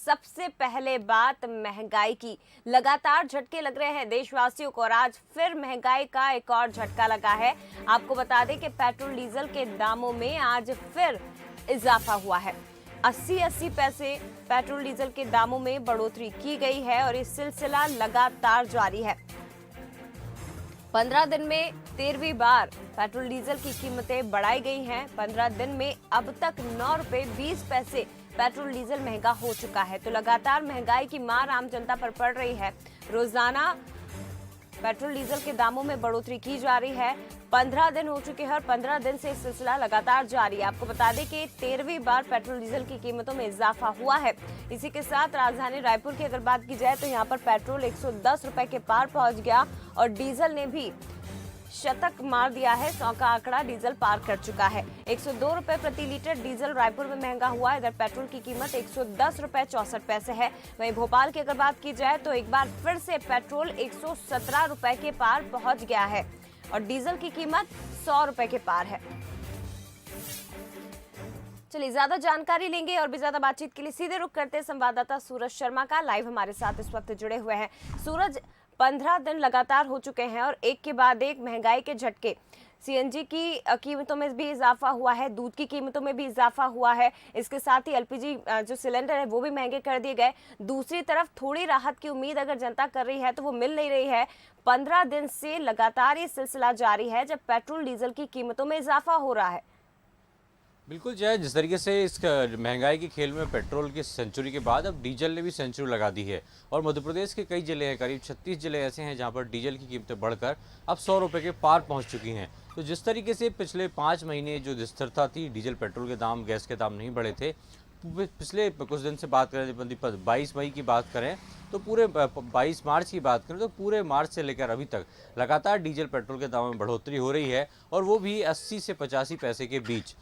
सबसे पहले बात महंगाई की। लगातार झटके लग रहे हैं देशवासियों को और आज फिर महंगाई का एक और झटका लगा है। आपको बता दें कि पेट्रोल डीजल के दामों में आज फिर इजाफा हुआ है। 80 पैसे पेट्रोल डीजल के दामों में बढ़ोतरी की गई है और ये सिलसिला लगातार जारी है। 15 दिन में 13वीं बार पेट्रोल डीजल की कीमतें बढ़ाई गई हैं। 15 दिन में अब तक 9 रुपए 20 पैसे पेट्रोल डीजल महंगा हो चुका है। तो लगातार महंगाई की मार आम जनता पर पड़ रही है। रोजाना पेट्रोल डीजल के दामों में बढ़ोतरी की जा रही है। 15 दिन हो चुके हैं और 15 दिन से सिलसिला लगातार जारी है। आपको बता दें कि 13वीं बार पेट्रोल डीजल की कीमतों में इजाफा हुआ है। इसी के साथ राजधानी रायपुर की अगर बात की जाए तो यहाँ पर पेट्रोल 110 रुपए के पार पहुंच गया और डीजल ने भी शतक मार दिया है। 100 का आंकड़ा डीजल पार कर चुका है। 102 रुपए प्रति लीटर डीजल रायपुर में महंगा हुआ। इधर पेट्रोल की कीमत 110 रुपए 64 पैसे है। वहीं भोपाल की अगर बात की जाए तो एक बार फिर से पेट्रोल 117 रुपए के पार पहुंच गया है और डीजल की कीमत 100 रुपए के पार है। चलिए ज्यादा जानकारी लेंगे और भी ज्यादा बातचीत के लिए सीधे रुख करते हैं संवाददाता सूरज शर्मा का। लाइव हमारे साथ इस वक्त जुड़े हुए हैं। सूरज, 15 दिन लगातार हो चुके हैं और एक के बाद एक महंगाई के झटके। सीएनजी की कीमतों में भी इजाफा हुआ है, दूध की कीमतों में भी इजाफा हुआ है। इसके साथ ही एलपीजी जो सिलेंडर है वो भी महंगे कर दिए गए। दूसरी तरफ थोड़ी राहत की उम्मीद अगर जनता कर रही है तो वो मिल नहीं रही है। 15 दिन से लगातार ये सिलसिला जारी है जब पेट्रोल डीजल की कीमतों में इजाफा हो रहा है। बिल्कुल जय, जिस तरीके से इस महंगाई के खेल में पेट्रोल की सेंचुरी के बाद अब डीजल ने भी सेंचुरी लगा दी है और मध्य प्रदेश के कई जिले हैं, करीब 36 जिले ऐसे हैं जहां पर डीजल की कीमतें बढ़कर अब 100 रुपये के पार पहुंच चुकी हैं। तो जिस तरीके से पिछले 5 महीने जो स्थिरता थी, डीजल पेट्रोल के दाम, गैस के दाम नहीं बढ़े थे। पिछले कुछ दिन से बात करें, 22 मई की बात करें तो पूरे 22 मार्च की बात करें तो पूरे मार्च से लेकर अभी तक लगातार डीजल पेट्रोल के दामों में बढ़ोतरी हो रही है और वो भी 80 से 85 पैसे के बीच।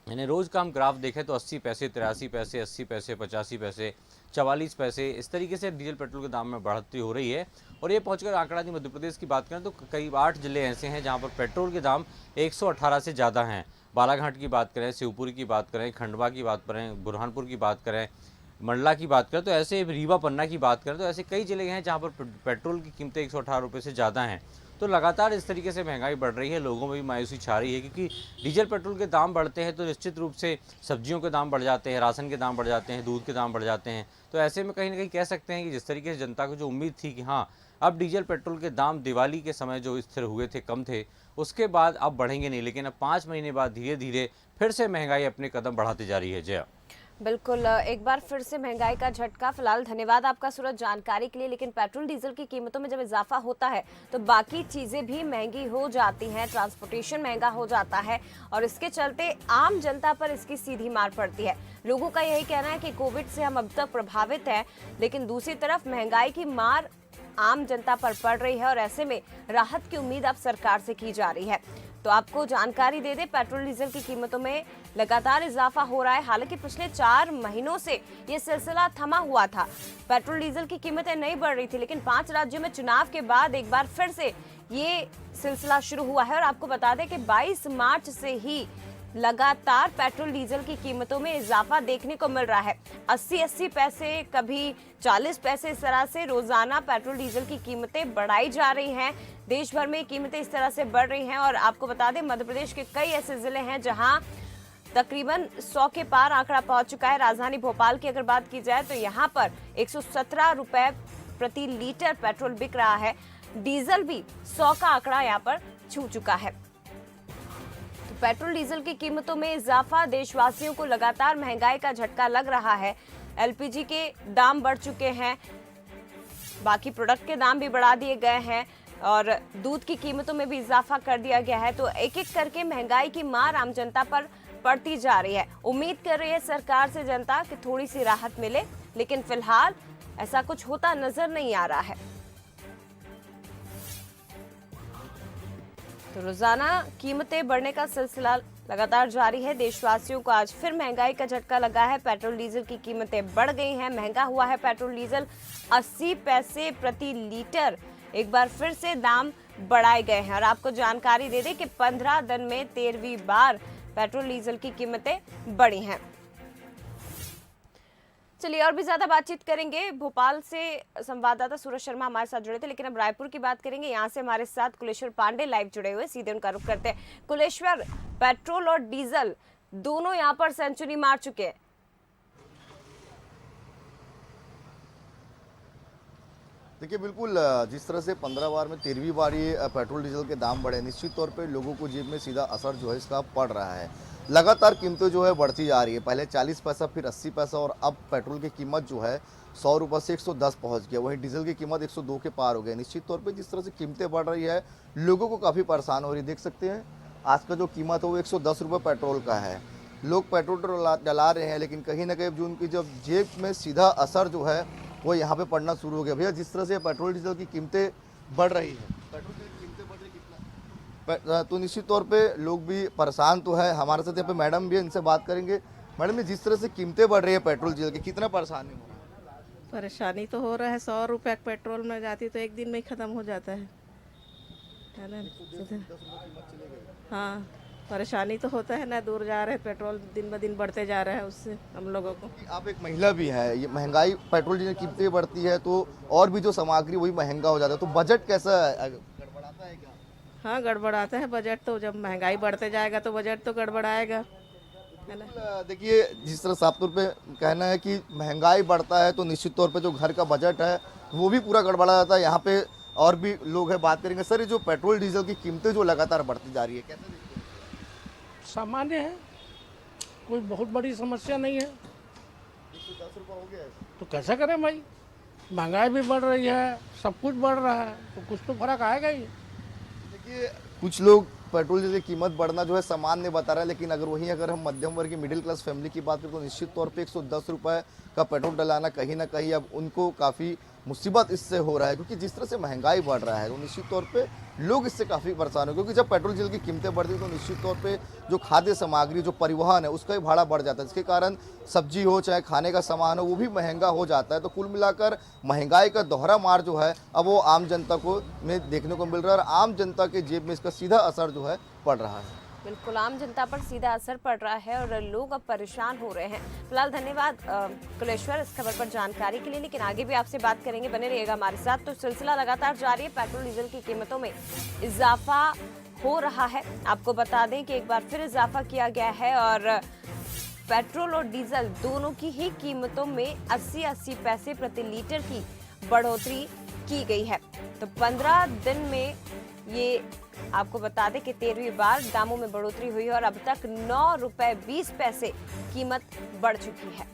यानी रोज़ का हम ग्राफ देखें तो 80 पैसे, 83 पैसे, 80 पैसे, 85 पैसे, 44 पैसे, इस तरीके से डीजल पेट्रोल के दाम में बढ़ोतरी हो रही है। और ये पहुंचकर आंकड़ा मध्य प्रदेश की बात करें तो करीब 8 जिले ऐसे हैं जहां पर पेट्रोल के दाम 118 से ज़्यादा हैं। बालाघाट की बात करें, शिवपुरी की बात करें, खंडवा की बात करें, बुरहानपुर की बात करें, मंडला की बात करें, तो ऐसे रीवा पन्ना की बात करें तो ऐसे कई जिले हैं जहाँ पर पेट्रोल की कीमतें 118 रुपये से ज़्यादा हैं। तो लगातार इस तरीके से महंगाई बढ़ रही है, लोगों में भी मायूसी छा रही है क्योंकि डीजल पेट्रोल के दाम बढ़ते हैं तो निश्चित रूप से सब्जियों के दाम बढ़ जाते हैं, राशन के दाम बढ़ जाते हैं, दूध के दाम बढ़ जाते हैं। तो ऐसे में कहीं ना कहीं कह सकते हैं कि जिस तरीके से जनता को जो उम्मीद थी कि हाँ अब डीजल पेट्रोल के दाम दिवाली के समय जो स्थिर हुए थे, कम थे, उसके बाद अब बढ़ेंगे नहीं, लेकिन अब 5 महीने बाद धीरे धीरे फिर से महंगाई अपने कदम बढ़ाती जा रही है। जया, बिल्कुल, एक बार फिर से महंगाई का झटका। फिलहाल धन्यवाद आपका सूरज जानकारी के लिए। लेकिन पेट्रोल डीजल की कीमतों में जब इजाफा होता है तो बाकी चीजें भी महंगी हो जाती हैं, ट्रांसपोर्टेशन महंगा हो जाता है और इसके चलते आम जनता पर इसकी सीधी मार पड़ती है। लोगों का यही कहना है कि कोविड से हम अब तक प्रभावित हैं, लेकिन दूसरी तरफ महंगाई की मार आम जनता पर पड़ रही है और ऐसे में राहत की उम्मीद अब सरकार से की जा रही है। तो आपको जानकारी दे दें, पेट्रोल डीजल की कीमतों में लगातार इजाफा हो रहा है। हालांकि पिछले 4 महीनों से ये सिलसिला थमा हुआ था। पेट्रोल डीजल की कीमतें नहीं बढ़ रही थी, लेकिन 5 राज्यों में चुनाव के बाद एक बार फिर से ये सिलसिला शुरू हुआ है और आपको बता दें कि 22 मार्च से ही लगातार पेट्रोल डीजल की कीमतों में इजाफा देखने को मिल रहा है। 80 पैसे, कभी 40 पैसे, इस तरह से रोजाना पेट्रोल डीजल की कीमतें बढ़ाई जा रही हैं। देश भर में कीमतें इस तरह से बढ़ रही हैं और आपको बता दें मध्य प्रदेश के कई ऐसे जिले हैं जहां तकरीबन 100 के पार आंकड़ा पहुंच चुका है। राजधानी भोपाल की अगर बात की जाए तो यहां पर 117 रुपए प्रति लीटर पेट्रोल बिक रहा है। डीजल भी 100 का आंकड़ा यहां पर छू चुका है। पेट्रोल डीजल की कीमतों में इजाफा, देशवासियों को लगातार महंगाई का झटका लग रहा है। एलपीजी के दाम बढ़ चुके हैं, बाकी प्रोडक्ट के दाम भी बढ़ा दिए गए हैं और दूध की कीमतों में भी इजाफा कर दिया गया है। तो एक एक करके महंगाई की मार आम जनता पर पड़ती जा रही है। उम्मीद कर रही है सरकार से जनता कि थोड़ी सी राहत मिले, लेकिन फिलहाल ऐसा कुछ होता नजर नहीं आ रहा है। तो रोजाना कीमतें बढ़ने का सिलसिला लगातार जारी है। देशवासियों को आज फिर महंगाई का झटका लगा है। पेट्रोल डीजल की कीमतें बढ़ गई हैं, महंगा हुआ है पेट्रोल डीजल। 80 पैसे प्रति लीटर एक बार फिर से दाम बढ़ाए गए हैं और आपको जानकारी दे दें कि 15 दिन में 13वीं बार पेट्रोल डीजल की कीमतें बढ़ी हैं। चलिए और भी ज्यादा बातचीत करेंगे। भोपाल से संवाददाता सूरज शर्मा हमारे साथ जुड़े थे, लेकिन अब रायपुर की बात करेंगे। यहाँ से हमारे साथ कुलेश्वर पांडे लाइव जुड़े हुए, सीधे उनका रुख करते हैं। कुलेश्वर, पेट्रोल और डीजल दोनों यहाँ पर सेंचुरी मार चुके हैं। देखिए बिल्कुल, जिस तरह से 15 बार में 13वीं बार ये पेट्रोल डीजल के दाम बढ़े, निश्चित तौर पे लोगों को जेब में सीधा असर जो है इसका पड़ रहा है। लगातार कीमतें जो है बढ़ती जा रही है। पहले 40 पैसा, फिर 80 पैसा और अब पेट्रोल की कीमत जो है 100 रुपये से 110 पहुंच गया। वहीं डीजल की कीमत 102 के पार हो गई। निश्चित तौर पे जिस तरह से कीमतें बढ़ रही है, लोगों को काफ़ी परेशान हो रही है। देख सकते हैं आज का जो कीमत है वो 110 रुपये पेट्रोल का है। लोग पेट्रोल डला रहे हैं, लेकिन कहीं ना कहीं जो उनकी जब जेब में सीधा असर जो है वो यहाँ पे पड़ना शुरू हो गया। भैया, जिस तरह से पेट्रोल डीजल की कीमतें बढ़ रही है, पेट्रोल डीजल की कीमतें बढ़ रही कितना, तो निश्चित तौर पे लोग भी परेशान तो है। हमारे साथ यहाँ पे मैडम भी है, इनसे बात करेंगे। मैडम, ये जिस तरह से कीमतें बढ़ रही है पेट्रोल डीजल की, कितना परेशानी हो रहा है? परेशानी तो हो रहा है। 100 रुपये पेट्रोल में जाती तो एक दिन में ही ख़त्म हो जाता है ना। हाँ, परेशानी तो होता है ना, दूर जा रहे हैं, पेट्रोल दिन ब दिन बढ़ते जा रहा है, उससे हम लोगों को। आप एक महिला भी है, ये महंगाई, पेट्रोल डीजल की कीमतें बढ़ती है तो और भी जो सामग्री वही महंगा हो जाता है, तो बजट कैसा है, गड़बड़ाता है क्या? हाँ, गड़बड़ाता है बजट तो। जब महंगाई बढ़ते जाएगा तो बजट तो गड़बड़ाएगा, है ना। देखिए, जिस तरह साफ तौर पे कहना है कि महंगाई बढ़ता है तो निश्चित तौर पे जो घर का बजट है वो भी पूरा गड़बड़ा जाता है। यहाँ पे और भी लोग हैं, बात करेंगे। सर, ये जो पेट्रोल डीजल की कीमतें जो लगातार बढ़ती जा रही है, कैसे देखते हैं? सामान्य है, कोई बहुत बड़ी समस्या नहीं है। 110 रुपये हो गया है। तो कैसा करें भाई, महंगाई भी बढ़ रही है, सब कुछ बढ़ रहा है, तो कुछ तो फर्क आएगा ही। देखिए, कुछ लोग पेट्रोल डीजल की कीमत बढ़ना जो है सामान्य बता रहा है, लेकिन अगर हम मध्यम वर्ग की मिडिल क्लास फैमिली की बात करें तो निश्चित तौर पे 110 रुपये का पेट्रोल डलाना कहीं ना कहीं अब उनको काफ़ी मुसीबत इससे हो रहा है, क्योंकि जिस तरह से महंगाई बढ़ रहा है तो निश्चित तौर पे लोग इससे काफ़ी परेशान हो। क्योंकि जब पेट्रोल डीजल की कीमतें बढ़ती तो निश्चित तौर पे जो खाद्य सामग्री, जो परिवहन है, उसका भी भाड़ा बढ़ जाता है, जिसके कारण सब्जी हो चाहे खाने का सामान हो वो भी महंगा हो जाता है। तो कुल मिलाकर महंगाई का दोहरा मार जो है अब वो आम जनता को में देखने को मिल रहा है, और आम जनता के जेब में इसका सीधा असर जो है पड़ रहा है। बिल्कुल, आम जनता पर सीधा असर पड़ रहा है और लोग अब परेशान हो रहे हैं। फिलहाल धन्यवाद कुलेश्वर इस खबर पर जानकारी के लिए, लेकिन आगे भी आपसे बात करेंगे, बने रहिएगा हमारे साथ। तो सिलसिला लगातार जारी है, पेट्रोल डीजल की कीमतों में इजाफा हो रहा है। आपको बता दें कि एक बार फिर इजाफा किया गया है और पेट्रोल और डीजल दोनों की ही कीमतों में 80-80 पैसे प्रति लीटर की बढ़ोतरी की गई है। तो 15 दिन में ये आपको बता दें कि 13वीं बार दामों में बढ़ोतरी हुई है और अब तक 9 रुपए 20 पैसे कीमत बढ़ चुकी है।